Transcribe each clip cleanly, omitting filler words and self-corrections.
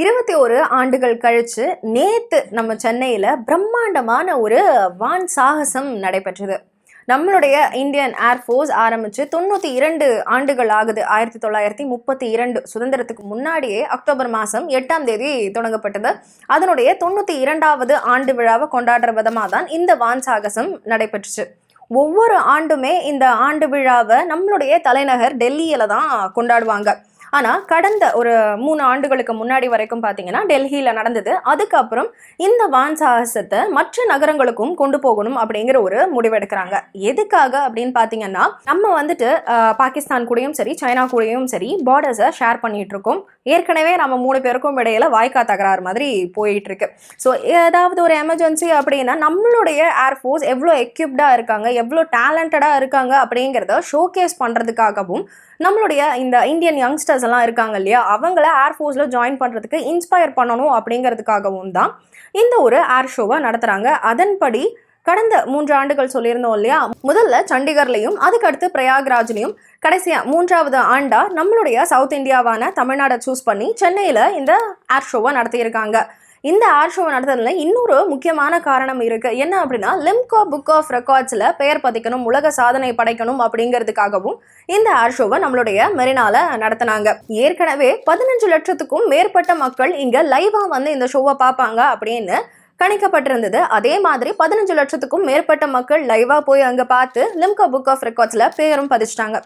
21 ஆண்டுகள் கழிச்சு நேத்து நம்ம சென்னையில பிரம்மாண்டமான ஒரு வான் சாகசம் நடைபெற்றது. நம்மளுடைய இந்தியன் ஏர்ஃபோர்ஸ் ஆரம்பிச்சு 92 ஆண்டுகள் ஆகுது. 1932 சுதந்திரத்துக்கு முன்னாடியே அக்டோபர் மாதம் 8ஆம் தேதி தொடங்கப்பட்டது. அதனுடைய 92வது ஆண்டு விழாவை கொண்டாடுற விதமாக தான் இந்த வான் சாகசம் நடைபெற்றுச்சு. ஒவ்வொரு ஆண்டுமே இந்த ஆண்டு விழாவை நம்மளுடைய தலைநகர் டெல்லியில தான் கொண்டாடுவாங்க. ஆனால் கடந்த ஒரு 3 ஆண்டுகளுக்கு முன்னாடி வரைக்கும் பார்த்தீங்கன்னா டெல்லியில் நடந்தது. அதுக்கப்புறம் இந்த வான் சாகசத்தை மற்ற நகரங்களுக்கும் கொண்டு போகணும் அப்படிங்கிற ஒரு முடிவெடுக்கிறாங்க. எதுக்காக அப்படின்னு பார்த்தீங்கன்னா, நம்ம வந்துட்டு பாகிஸ்தான் கூடயும் சரி சைனா கூடயும் சரி பார்டர்ஸை ஷேர் பண்ணிட்டு இருக்கோம். ஏற்கனவே நம்ம 3 பேருக்கும் இடையில வாய்க்கா தகராறு மாதிரி போயிட்டு இருக்கு. ஸோ ஏதாவது ஒரு எமர்ஜென்சி அப்படின்னா நம்மளுடைய ஏர்ஃபோர்ஸ் எவ்வளோ எக்யூப்டாக இருக்காங்க, எவ்வளோ டேலண்டடாக இருக்காங்க அப்படிங்கிறத ஷோகேஸ் பண்ணுறதுக்காகவும் நம்மளுடைய இந்த இந்தியன் யங்ஸ்டர்ஸ் எல்லாம் இருக்காங்க இல்லையா, அவங்கள ஏர்ஃபோர்ஸில் ஜாயின் பண்ணுறதுக்கு இன்ஸ்பயர் பண்ணணும் அப்படிங்கிறதுக்காகவும் தான் இந்த ஒரு ஏர் ஷோவை நடத்துகிறாங்க. அதன்படி கடந்த 3 ஆண்டுகள் சொல்லியிருந்தோம் இல்லையா, முதல்ல சண்டிகர்லையும் அதுக்கடுத்து பிரயாக்ராஜ்லையும் கடைசியா 3வது ஆண்டா நம்மளுடைய சவுத் இந்தியாவான தமிழ்நாடை சூஸ் பண்ணி சென்னையில் இந்த ஏர் ஷோவை நடத்தியிருக்காங்க. இந்த ஏர் ஷோவை நடத்துறதுல இன்னொரு முக்கியமான காரணம் இருக்கு. என்ன அப்படின்னா, லிம்கா புக் ஆஃப் ரெக்கார்ட்ஸில் பெயர் பதிக்கணும், உலக சாதனை படைக்கணும் அப்படிங்கிறதுக்காகவும் இந்த ஏர் ஷோவை நம்மளுடைய மெரினால நடத்தினாங்க. ஏற்கனவே 15 லட்சத்துக்கும் மேற்பட்ட மக்கள் இங்க லைவா வந்து இந்த ஷோவை பார்ப்பாங்க அப்படின்னு கணிக்கப்பட்டிருந்தது. அதே மாதிரி 15 லட்சத்துக்கும் மேற்பட்ட மக்கள் லைவா போய் அங்க பார்த்து லிம்கா புக் ஆஃப் ரெக்கார்ட்ஸ்ல பேரும் பதிச்சிட்டாங்க.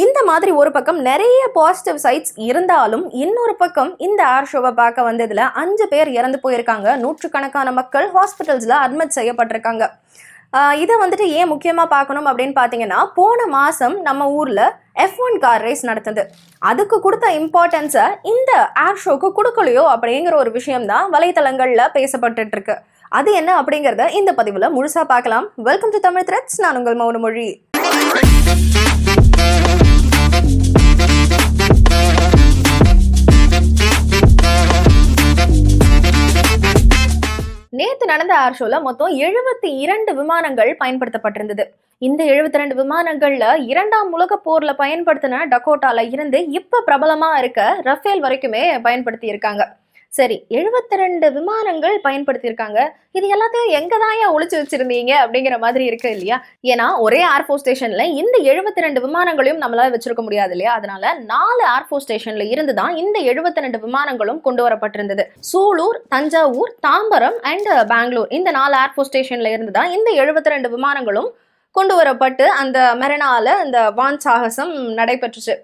இந்த மாதிரி ஒரு பக்கம் நிறைய பாசிட்டிவ் சைட்ஸ் இருந்தாலும், இன்னொரு பக்கம் இந்த ஏர் ஷோவை பார்க்க வந்ததுல 5 பேர் இறந்து போயிருக்காங்க. நூற்றுக்கணக்கான மக்கள் ஹாஸ்பிட்டல்ஸ்ல அட்மிட் செய்யப்பட்டிருக்காங்க. இதை வந்துட்டு ஏன் முக்கியமாக பார்க்கணும் அப்படின்னு பார்த்தீங்கன்னா, போன மாதம் நம்ம ஊரில் F1 கார் ரேஸ் நடத்துது. அதுக்கு கொடுத்த இம்பார்ட்டன்ஸை இந்த ஏர் ஷோக்கு கொடுக்கலையோ அப்படிங்கிற ஒரு விஷயம்தான் வலைத்தளங்களில் பேசப்பட்டு இருக்கு. அது என்ன அப்படிங்கிறத இந்த பதிவில் முழுசாக பார்க்கலாம். Welcome to Tamil threads. நான் உங்கள் மௌனமொழி. நேற்று நடந்த ஏர் ஷோல மொத்தம் 72 விமானங்கள் பயன்படுத்தப்பட்டிருந்தது. இந்த 72 விமானங்கள்ல 2ஆம் உலக போர்ல பயன்படுத்தின டக்கோட்டால இருந்து இப்ப பிரபலமா இருக்க ரஃபேல் வரைக்குமே பயன்படுத்தி இருக்காங்க. சரி, 72 விமானங்கள் பயன்படுத்தியிருக்காங்க. இது எல்லாத்தையும் எங்க தான் ஒளிச்சு வச்சிருந்தீங்க அப்படிங்கிற மாதிரி இருக்கு இல்லையா? ஏன்னா ஒரே ஏர்ஃபோர்ஸ் ஸ்டேஷன்ல இந்த 72 விமானங்களையும் நம்மளால வச்சிருக்க முடியாது இல்லையா? அதனால 4 ஏர்ஃபோர்ஸ் ஸ்டேஷன்ல இருந்து தான் இந்த 72 விமானங்களும் கொண்டு வரப்பட்டிருந்தது. சூலூர், தஞ்சாவூர், தாம்பரம் அண்ட் பெங்களூர், இந்த 4 ஏர்ஃபோர்ஸ் ஸ்டேஷன்ல இருந்து தான் இந்த 72 விமானங்களும் கொண்டு வரப்பட்டு அந்த மெரினால இந்த வான் சாகசம் நடைபெற்றுச்சு.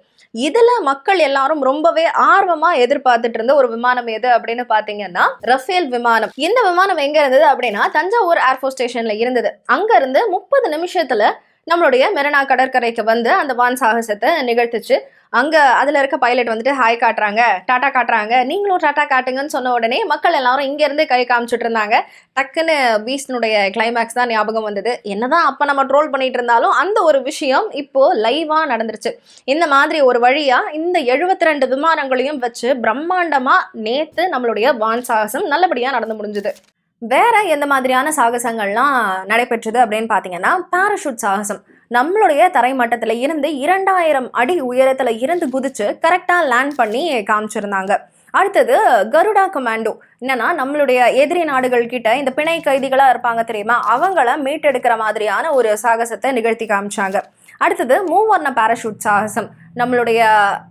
இதுல மக்கள் எல்லாரும் ரொம்பவே ஆர்வமா எதிர்பார்த்துட்டு இருந்த ஒரு விமானம் எது அப்படின்னு பாத்தீங்கன்னா ரஃபேல் விமானம். இந்த விமானம் எங்க இருந்தது அப்படின்னா தஞ்சாவூர் ஏர்ஃபோர்ஸ் ஸ்டேஷன்ல இருந்தது. அங்க இருந்து 30 நிமிஷத்துல நம்மளுடைய மெரினா கடற்கரைக்கு வந்து அந்த வான் சாகசத்தை நிகழ்த்துச்சு. அங்க அதுல இருக்க பைலட் வந்துட்டு ஹாய் காட்டுறாங்க, டாட்டா காட்டுறாங்க. நீங்களும் டாட்டா காட்டுங்கன்னு சொன்ன உடனே மக்கள் எல்லாரும் இங்க இருந்து கை காமிச்சிட்டு இருந்தாங்க. டக்குன்னு பீஸ்டினுடைய கிளைமேக்ஸ் தான் ஞாபகம் வந்தது. என்னதான் அப்ப நம்ம ட்ரோல் பண்ணிட்டு இருந்தாலும் அந்த ஒரு விஷயம் இப்போ லைவா நடந்துருச்சு. இந்த மாதிரி ஒரு வழியா இந்த 72 விமானங்களையும் வச்சு பிரம்மாண்டமா நேத்து நம்மளுடைய வான் சாகசம் நல்லபடியா நடந்து முடிஞ்சது. வேற எந்த மாதிரியான சாகசங்கள்லாம் நடைபெற்றது அப்படின்னு பார்த்தீங்கன்னா, பாராஷூட் சாகசம். நம்மளுடைய தரைமட்டத்தில் இருந்து 2000 அடி உயரத்தில் இருந்து குதிச்சு கரெக்டாக லேண்ட் பண்ணி காமிச்சிருந்தாங்க. அடுத்தது கருடா கமாண்டோ. என்னன்னா, நம்மளுடைய எதிரி நாடுகள் கிட்ட இந்த பிணை கைதிகளாக இருப்பாங்க தெரியுமா, அவங்கள மீட்டெடுக்கிற மாதிரியான ஒரு சாகசத்தை நிகழ்த்தி காமிச்சாங்க. அடுத்தது மூவர்ண பாராஷூட் சாகசம். நம்மளுடைய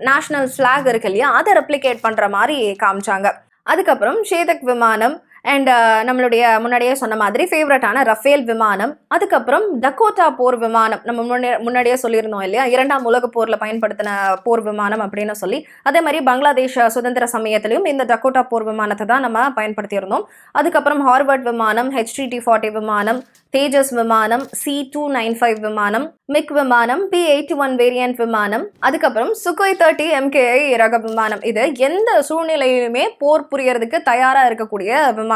நேஷனல் ஃபிளாக் இருக்கு இல்லையா, அதை ரெப்ளிகேட் பண்ணுற மாதிரி காமிச்சாங்க. அதுக்கப்புறம் சேதக் விமானம் அண்ட் நம்மளுடைய முன்னாடியே சொன்ன மாதிரி ஃபேவரட்டான ரஃபேல் விமானம். அதுக்கப்புறம் டக்கோட்டா போர் விமானம். நம்ம முன்னாடியே சொல்லியிருந்தோம் இல்லையா, 2ஆம் உலக போரில் பயன்படுத்தின போர் விமானம் அப்படின்னு சொல்லி. அதே மாதிரி பங்களாதேஷ் சுதந்திர சமயத்திலையும் இந்த டக்கோட்டா போர் விமானத்தை தான் நம்ம பயன்படுத்தியிருந்தோம். அதுக்கப்புறம் ஹார்வர்ட் விமானம், HTT-40 விமானம், தேஜஸ் விமானம், C-295 விமானம், மிக் விமானம், P-81 வேரியன்ட் விமானம், அதுக்கப்புறம் சுகோய் 30 MKI ரக விமானம். இது எந்த சூழ்நிலையிலுமே போர் புரியறதுக்கு தயாராக இருக்கக்கூடிய விமானம்.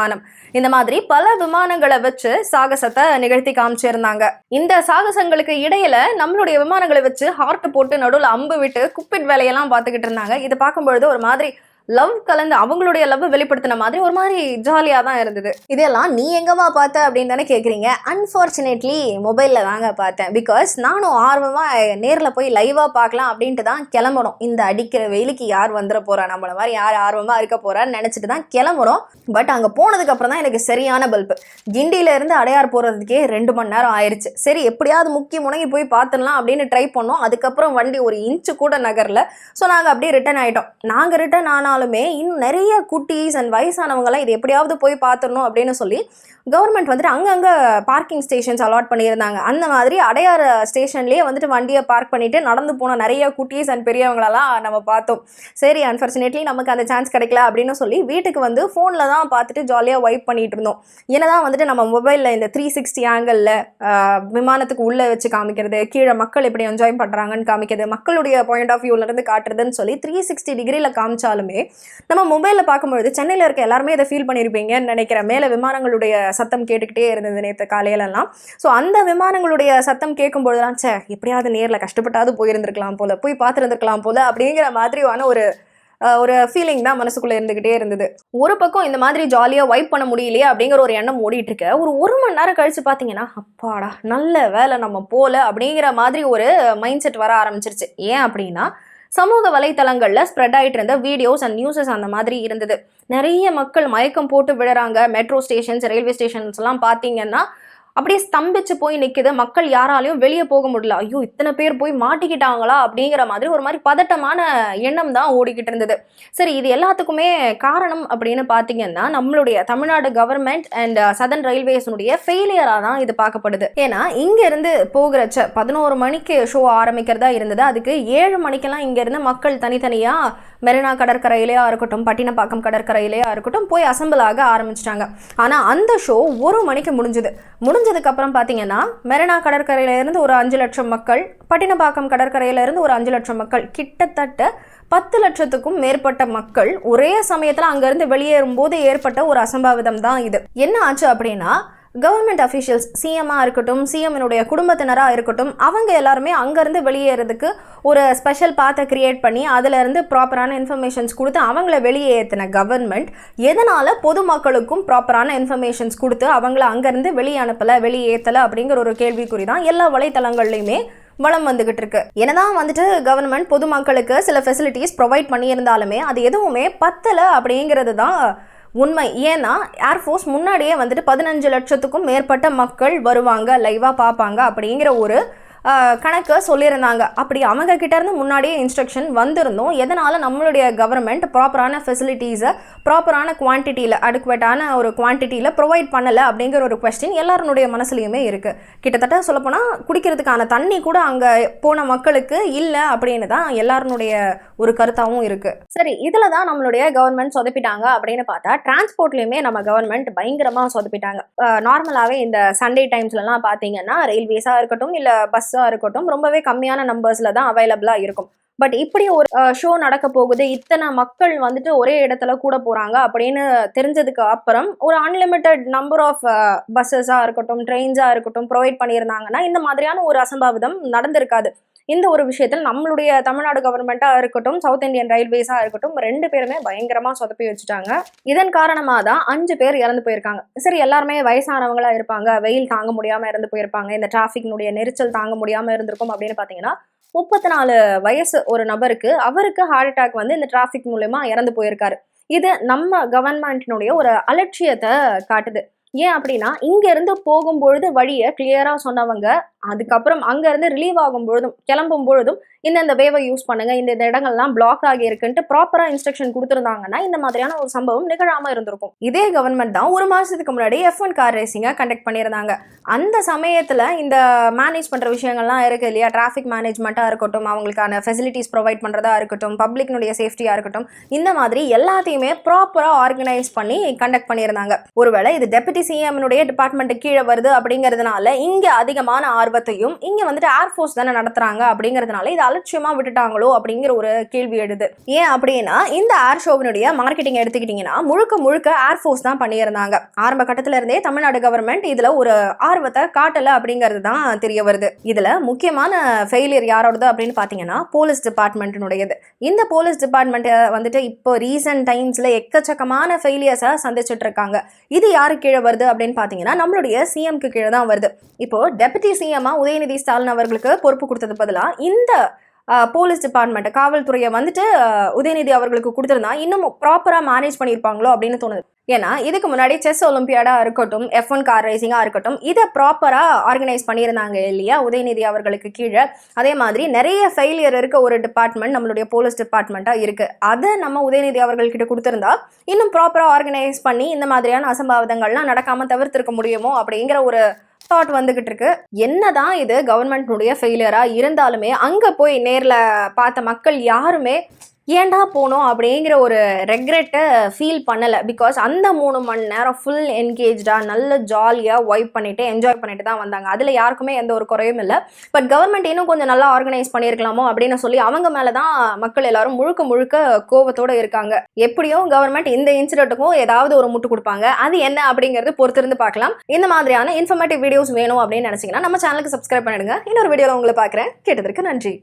இந்த மாதிரி பல விமானங்களை வச்சு சாகசத்தை நிகழ்த்தி காமிச்சிருந்தாங்க. இந்த சாகசங்களுக்கு இடையில நம்மளுடைய விமானங்களை வச்சு ஹார்ட் போட்டு நடுவில் அம்பு விட்டு குப்பிட் வேலையெல்லாம் பார்த்துக்கிட்டு இருந்தாங்க. இதை பார்க்கும்பொழுது ஒரு மாதிரி லவ் கலந்து அவங்களுடைய லவ் வெளிப்படுத்தின மாதிரி ஒரு மாதிரி ஜாலியாக தான் இருந்தது. இதெல்லாம் நீ எங்கம்மா பார்த்த அப்படின்னு தானே கேட்குறீங்க. அன்ஃபார்ச்சுனேட்லி மொபைலில் தாங்க பார்த்தேன். பிகாஸ் நானும் ஆர்வமாக நேரில் போய் லைவாக பார்க்கலாம் அப்படின்ட்டு தான் கிளம்பணும். இந்த அடிக்கிற வெயிலுக்கு யார் வந்துட போகிறா, நம்மள மாதிரி யார் ஆர்வமாக இருக்க போகிறான்னு நினச்சிட்டு தான் கிளம்புறோம். பட் அங்கே போனதுக்கப்புறம் தான் எனக்கு சரியான பல்பு. கிண்டியிலேருந்து அடையார் போகிறதுக்கே 2 மணி நேரம் ஆயிடுச்சு. சரி எப்படியாவது முக்கி முனைக்கு போய் பார்த்துடலாம் அப்படின்னு ட்ரை பண்ணோம். அதுக்கப்புறம் வண்டி ஒரு இன்ச்சு கூட நகரில். ஸோ நாங்கள் அப்படியே ரிட்டர்ன் ஆகிட்டோம். நாங்கள் ரிட்டர்ன் ஆனாலுமே இன்னும் நிறைய குட்டீஸ் அண்ட் வயசானவங்களாம் இது எப்படியாவது போய் பார்த்துடணும் அப்படின்னு சொல்லி கவர்மெண்ட் வந்துட்டு அங்கங்கே பார்க்கிங் ஸ்டேஷன்ஸ் அலாட் பண்ணியிருந்தாங்க. அந்த மாதிரி அடையார் ஸ்டேஷன்லேயே வந்துட்டு வண்டியை பார்க் பண்ணிவிட்டு நடந்து போன நிறைய குட்டீஸ் அண்ட் பெரியவங்களெல்லாம் நம்ம பார்த்தோம். சரி அன்ஃபார்ச்சுனேட்லி நமக்கு அந்த சான்ஸ் கிடைக்கல அப்படின்னு சொல்லி வீட்டுக்கு வந்து ஃபோனில் தான் பார்த்துட்டு ஜாலியாக வைப் பண்ணிகிட்டு இருந்தோம். ஏன்னா வந்துட்டு நம்ம மொபைலில் இந்த 360 ஆங்கிளில் விமானத்துக்கு உள்ளே வச்சு காமிக்கிறது, கீழே மக்கள் எப்படி என்ஜாய் பண்ணுறாங்கன்னு காமிக்கிறது, மக்களுடைய பாயிண்ட் ஆஃப் வியூலேருந்து காட்டுறதுன்னு சொல்லி 360 டிகிரியில் காமிச்சாலுமே நம்ம மொபைலில் பார்க்கும்பொழுது சென்னையில் இருக்க எல்லாருமே இதை ஃபீல் பண்ணியிருப்பீங்கன்னு நினைக்கிறேன். மேலே விமானங்களுடைய சத்தம் கேட்டுக்கிட்டே இருந்தது நேற்று காலையிலலாம். ஸோ அந்த விமானங்களுடைய சத்தம் கேட்கும்பொழுதுலாம் எப்படியாவது நேரில் கஷ்டப்பட்டாவது போயிருந்துருக்கலாம் போல, போய் பார்த்துருந்துருக்கலாம் போல அப்படிங்கிற மாதிரியான ஒரு ஃபீலிங் தான் மனசுக்குள்ளே இருந்துக்கிட்டே இருந்தது. ஒரு பக்கம் இந்த மாதிரி ஜாலியாக வைப் பண்ண முடியலையே அப்படிங்கிற ஒரு எண்ணம் ஓடிட்டு இருக்க. ஒரு மணி நேரம் கழிச்சு பார்த்தீங்கன்னா அப்பாடா நல்ல வேலை நம்ம போல அப்படிங்கிற மாதிரி ஒரு மைண்ட் செட் வர ஆரம்பிச்சிருச்சு. ஏன் அப்படின்னா சமூக வலைத்தளங்களில் ஸ்ப்ரெட் ஆகிட்டு இருந்த வீடியோஸ் அண்ட் நியூஸஸ் அந்த மாதிரி இருந்தது. நிறைய மக்கள் மயக்கம் போட்டு விடுறாங்க. மெட்ரோ ஸ்டேஷன்ஸ், ரயில்வே ஸ்டேஷன்ஸ்லாம் பார்த்தீங்கன்னா அப்படியே ஸ்தம்பிச்சு போய் நிற்குது. மக்கள் யாராலையும் வெளியே போக முடியல. ஐயோ இத்தனை பேர் போய் மாட்டிக்கிட்டாங்களா அப்படிங்கிற மாதிரி ஒரு மாதிரி பதட்டமான எண்ணம் தான் ஓடிக்கிட்டு இருந்தது. சரி இது எல்லாத்துக்குமே காரணம் அப்படின்னு பார்த்தீங்கன்னா நம்மளுடைய தமிழ்நாடு கவர்மெண்ட் அண்ட் சதர்ன் ரயில்வேஸனுடைய ஃபெயிலியராக தான் இது பார்க்கப்படுது. ஏன்னா இங்கேருந்து போகிறச்ச 11 மணிக்கு ஷோ ஆரம்பிக்கிறதா இருந்தது. அதுக்கு 7 மணிக்கெல்லாம் இங்கேருந்து மக்கள் தனித்தனியாக மெரினா கடற்கரையிலேயா இருக்கட்டும், பட்டினப்பாக்கம் கடற்கரையிலேயா இருக்கட்டும் போய் அசம்பிள் ஆக ஆரம்பிச்சிட்டாங்க. ஆனால் அந்த ஷோ 1 மணிக்கு முடிஞ்சதுக்கப்புறம் பார்த்தீங்கன்னா மெரினா கடற்கரையிலேருந்து ஒரு 5 லட்சம் மக்கள், பட்டினப்பாக்கம் கடற்கரையிலேருந்து ஒரு 5 லட்சம் மக்கள், கிட்டத்தட்ட 10 லட்சத்துக்கும் மேற்பட்ட மக்கள் ஒரே சமயத்தில் அங்கேருந்து வெளியேறும்போது ஏற்பட்ட ஒரு அசம்பாவிதம் தான் இது. என்ன ஆச்சு அப்படின்னா கவர்மெண்ட் அஃபீஷியல்ஸ், சிஎம்மாக இருக்கட்டும், சிஎம்னுடைய குடும்பத்தினராக இருக்கட்டும், அவங்க எல்லாருமே அங்கேருந்து வெளியேறதுக்கு ஒரு ஸ்பெஷல் பாத்தை கிரியேட் பண்ணி அதிலேருந்து ப்ராப்பரான இன்ஃபர்மேஷன்ஸ் கொடுத்து அவங்கள வெளியேற்றின கவர்மெண்ட் எதனால் பொதுமக்களுக்கும் ப்ராப்பரான இன்ஃபர்மேஷன்ஸ் கொடுத்து அவங்கள அங்கேருந்து வெளியே அனுப்பலை, வெளியேற்றலை அப்படிங்கிற ஒரு கேள்விக்குறி தான் எல்லா வலைத்தளங்கள்லையுமே வளம் வந்துகிட்டு இருக்கு. என்னதான் வந்துட்டு கவர்மெண்ட் பொதுமக்களுக்கு சில ஃபெசிலிட்டிஸ் ப்ரொவைட் பண்ணியிருந்தாலுமே அது எதுவுமே பத்தலை அப்படிங்கிறது தான் உண்மை. ஏன்னா ஏர்ஃபோர்ஸ் முன்னாடியே வந்துட்டு 15 லட்சத்துக்கும் மேற்பட்ட மக்கள் வருவாங்க, லைவாக பார்ப்பாங்க அப்படிங்கிற ஒரு கணக்கு சொல்லியிருந்தாங்க. அப்படி அவங்க கிட்ட இருந்து முன்னாடியே இன்ஸ்ட்ரக்ஷன் வந்திருந்தோம். எதனால் நம்மளுடைய கவர்மெண்ட் ப்ராப்பரான ஃபெசிலிட்டிஸை ப்ராப்பரான குவான்டிட்டியில், அடிக்குவேட்டான ஒரு குவான்டிட்டியில் ப்ரொவைட் பண்ணலை அப்படிங்கிற ஒரு கொஸ்டின் எல்லாருடைய மனசுலையுமே இருக்குது. கிட்டத்தட்ட சொல்லப்போனால் குடிக்கிறதுக்கான தண்ணி கூட அங்கே போன மக்களுக்கு இல்லை அப்படின்னு தான் எல்லாருடைய ஒரு கருத்தாகவும் இருக்குது. சரி இதில் தான் நம்மளுடைய கவர்மெண்ட் சொதப்பிட்டாங்க அப்படின்னு பார்த்தா டிரான்ஸ்போர்ட்லேயுமே நம்ம கவர்மெண்ட் பயங்கரமாக சொதப்பிட்டாங்க. நார்மலாகவே இந்த சண்டே டைம்ஸ்லலாம் பார்த்தீங்கன்னா ரயில்வேஸாக இருக்கட்டும் இல்லை பஸ்ஸாக இருக்கட்டும் ரொம்பவே கம்மியான நம்பர்ஸில் தான் அவைலபிளாக இருக்கும். பட் இப்படி ஒரு ஷோ நடக்க போகுது, இத்தனை மக்கள் வந்துட்டு ஒரே இடத்துல கூட போகிறாங்க அப்படின்னு தெரிஞ்சதுக்கு அப்புறம் ஒரு அன்லிமிட்டெட் நம்பர் ஆஃப் பஸ்ஸஸாக இருக்கட்டும், ட்ரெயின்ஸாக இருக்கட்டும் ப்ரொவைட் பண்ணியிருந்தாங்கன்னா இந்த மாதிரியான ஒரு அசம்பாவிதம் நடந்திருக்காது. இந்த ஒரு விஷயத்தில் நம்மளுடைய தமிழ்நாடு கவர்மெண்ட்டாக இருக்கட்டும், சவுத் இந்தியன் ரயில்வேஸாக இருக்கட்டும் 2 பேருமே பயங்கரமாக சொதப்பி வச்சுட்டாங்க. இதன் காரணமாக தான் 5 பேர் இறந்து போயிருக்காங்க. சரி எல்லாருமே வயசானவங்களாக இருப்பாங்க, வெயில் தாங்க முடியாமல் இறந்து போயிருப்பாங்க, இந்த டிராஃபிக்னுடைய நெரிச்சல் தாங்க முடியாமல் இருந்திருக்கும் அப்படின்னு பார்த்தீங்கன்னா 34 வயசு ஒரு நபருக்கு அவருக்கு ஹார்ட் அட்டாக் வந்து இந்த டிராஃபிக் மூலமா இறந்து போயிருக்காரு. இது நம்ம கவர்மெண்ட்டினுடைய ஒரு அலட்சியத்தை காட்டுது. ஏன் அப்படின்னா இங்கேருந்து போகும்பொழுது வழியை கிளியராக சொன்னவங்க அதுக்கப்புறம் அங்கேருந்து ரிலீவ் ஆகும் பொழுதும் கிளம்பும் பொழுதும் இந்த வேவை யூஸ் பண்ணுங்க, இந்த இடங்கள்லாம் பிளாக் ஆகி இருக்குன்ட்டு ப்ராப்பராக இன்ஸ்ட்ரக்ஷன் கொடுத்துருந்தாங்கன்னா இந்த மாதிரியான ஒரு சம்பவம் நிகழாமல் இருந்திருக்கும். இதே கவர்மெண்ட் தான் 1 மாதத்துக்கு முன்னாடி F1 கார் ரேசிங்கை கண்டக்ட் பண்ணியிருந்தாங்க. அந்த சமயத்தில் இந்த மேனேஜ் பண்ணுற விஷயங்கள்லாம் இருக்குது இல்லையா, டிராஃபிக் மேனேஜ்மெண்ட்டாக இருக்கட்டும், அவங்களுக்கான ஃபெசிலிட்டிஸ் ப்ரொவைட் பண்ணுறதா இருக்கட்டும், பப்ளிக்னுடைய சேஃப்டியாக இருக்கட்டும், இந்த மாதிரி எல்லாத்தையுமே ப்ராப்பராக ஆர்கனைஸ் பண்ணி கண்டக்ட் பண்ணியிருந்தாங்க. ஒருவேளை இது டெபுட்டி சிஎம்னுடைய டிபார்ட்மெண்ட்டு கீழே வருது அப்படிங்கிறதுனால இங்கே அதிகமான ஆர்வம் ஆர்வத்தையும் இங்க வந்துட்டு ஏர்ஃபோர்ஸ் தானே நடத்துறாங்க அப்படிங்கறதுனால இதை அலட்சியமா விட்டுட்டாங்களோ அப்படிங்கிற ஒரு கேள்வி எழுது. ஏன் அப்படின்னா இந்த ஏர் ஷோவினுடைய மார்க்கெட்டிங் எடுத்துக்கிட்டீங்கன்னா முழுக்க முழுக்க ஏர்ஃபோர்ஸ் தான் பண்ணியிருந்தாங்க. ஆரம்ப கட்டத்துல இருந்தே தமிழ்நாடு கவர்மெண்ட் இதுல ஒரு ஆர்வத்தை காட்டல அப்படிங்கிறது தான் தெரிய வருது. இதுல முக்கியமான ஃபெயிலியர் யாரோடது அப்படின்னு பாத்தீங்கன்னா போலீஸ் டிபார்ட்மெண்ட்டினுடையது. இந்த போலீஸ் டிபார்ட்மெண்ட் வந்துட்டு இப்போ ரீசன்ட் டைம்ஸ்ல எக்கச்சக்கமான ஃபெயிலியர்ஸை சந்திச்சுட்டு இருக்காங்க. இது யாரு கீழே வருது அப்படின்னு பாத்தீங்கன்னா நம்மளுடைய சிஎம்க்கு கீழே தான் வருது. இப்போ டெபுட்டி சிஎம்மா உதயநிதி ஸ்டாலின் அவர்களுக்கு பொறுப்பு கொடுத்தது பதிலா இந்த போலீஸ் டிபார்ட்மெண்ட் காவல்துறையை வந்துட்டு உதயநிதி அவர்களுக்கு கொடுத்துருந்தா இன்னும் ப்ராப்பரா மேனேஜ் பண்ணியிருப்பாங்களோ அப்படின்னு தோணுது. ஏன்னா இதுக்கு முன்னாடி செஸ் ஒலிம்பியாடா இருக்கட்டும், F1 கார் ரேசிங்கா இருக்கட்டும், இதை ப்ராப்பரா ஆர்கனைஸ் பண்ணியிருந்தாங்க இல்லையா உதயநிதி அவர்களுக்கு கீழே. அதே மாதிரி நிறைய ஃபெயிலியர் இருக்க ஒரு டிபார்ட்மெண்ட் நம்மளுடைய போலீஸ் டிபார்ட்மெண்ட்டா இருக்கு. அதை நம்ம உதயநிதி அவர்கள்கிட்ட கொடுத்துருந்தா இன்னும் ப்ராப்பரா ஆர்கனைஸ் பண்ணி இந்த மாதிரியான அசம்பாவிதங்கள்லாம் நடக்காம தவிர்த்திருக்க முடியுமோ அப்படிங்கிற ஒரு தாட் வந்துகிட்டு இருக்கு. என்னதான் இது கவர்மெண்ட்னுடைய ஃபெயிலியரா இருந்தாலுமே அங்க போய் நேர்ல பார்த்த மக்கள் யாருமே ஏண்டா போனோம் அப்படிங்கிற ஒரு ரெக்ரெட்டை ஃபீல் பண்ணலை. பிகாஸ் அந்த 3 மணி நேரம் ஃபுல் என்கேஜாக நல்ல ஜாலியாக வைப் பண்ணிட்டு என்ஜாய் பண்ணிட்டு தான் வந்தாங்க. அதில் யாருக்குமே எந்த ஒரு குறையும் இல்லை. பட் கவர்மெண்ட் இன்னும் கொஞ்சம் நல்லா ஆர்கனைஸ் பண்ணியிருக்கலாமோ அப்படின்னு சொல்லி அவங்க மேலே தான் மக்கள் எல்லாரும் முழுக்க முழுக்க கோபத்தோடு இருக்காங்க. எப்படியும் கவர்மெண்ட் இந்த இன்சிடென்ட்டுக்கும் ஏதாவது ஒரு முட்டு கொடுப்பாங்க. அது என்ன அப்படிங்கிறது பொறுத்திருந்து பார்க்கலாம். இந்த மாதிரியான இன்ஃபர்மேட்டிவ் வீடியோஸ் வேணும் அப்படின்னு நினச்சிங்கன்னா நம்ம சேனலுக்கு சப்ஸ்கிரைப் பண்ணிடுங்க. இன்னொரு வீடியோவில் உங்களை பார்க்குறேன். கேட்டதற்கு நன்றி.